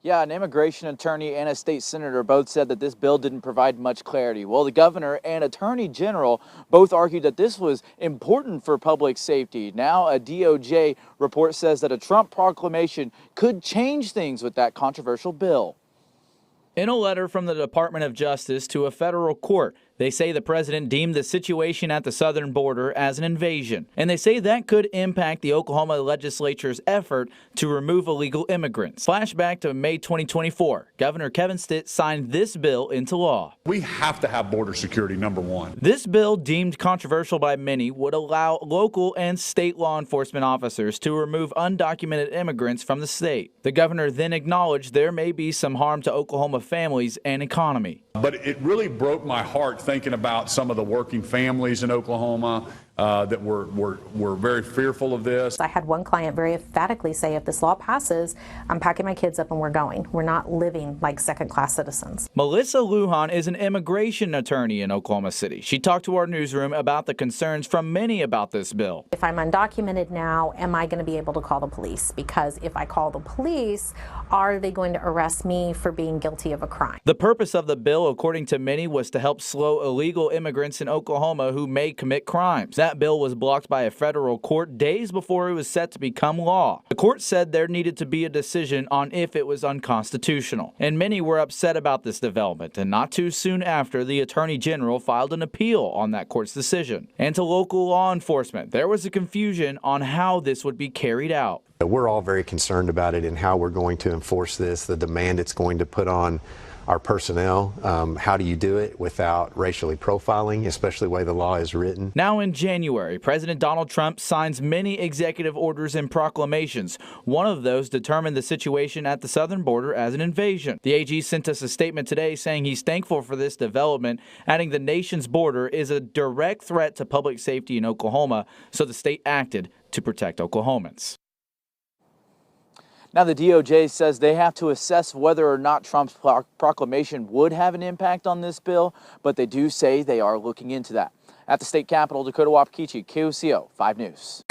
Yeah, an immigration attorney and a state senator both said that this bill didn't provide much clarity. Well, the governor and attorney general both argued that this was important for public safety. Now, a DOJ report says that a Trump proclamation could change things with that controversial bill. In a letter from the Department of Justice to a federal court, they say the president deemed the situation at the southern border as an invasion, and they say that could impact the Oklahoma legislature's effort to remove illegal immigrants. Flashback to May 2024, Governor Kevin Stitt signed this bill into law. We have to have border security, number one. This bill, deemed controversial by many, would allow local and state law enforcement officers to remove undocumented immigrants from the state. The governor then acknowledged there may be some harm to Oklahoma families and economy. But it really broke my heart thinking about some of the working families in Oklahoma that were very fearful of this. I had one client very emphatically say, if this law passes, I'm packing my kids up and we're going. We're not living like second-class citizens. Melissa Lujan is an immigration attorney in Oklahoma City. She talked to our newsroom about the concerns from many about this bill. If I'm undocumented now, am I going to be able to call the police? Because if I call the police, are they going to arrest me for being guilty of a crime? The purpose of the bill, according to many, was to help slow illegal immigrants in Oklahoma who may commit crimes. That bill was blocked by a federal court days before it was set to become law. The court said there needed to be a decision on if it was unconstitutional, and many were upset about this development. And not too soon after, the Attorney General filed an appeal on that court's decision. And to local law enforcement, there was a confusion on how this would be carried out. We're all very concerned about it and how we're going to enforce this, the demand it's going to put on our personnel. How do you do it without racially profiling, especially the way the law is written? Now in January, President Donald Trump signs many executive orders and proclamations. One of those determined the situation at the southern border as an invasion. The AG sent us a statement today saying he's thankful for this development, adding the nation's border is a direct threat to public safety in Oklahoma, so the state acted to protect Oklahomans. Now, the DOJ says they have to assess whether or not Trump's proclamation would have an impact on this bill, but they do say they are looking into that. At the state capitol, Dakota Wapakichi, KOCO 5 News.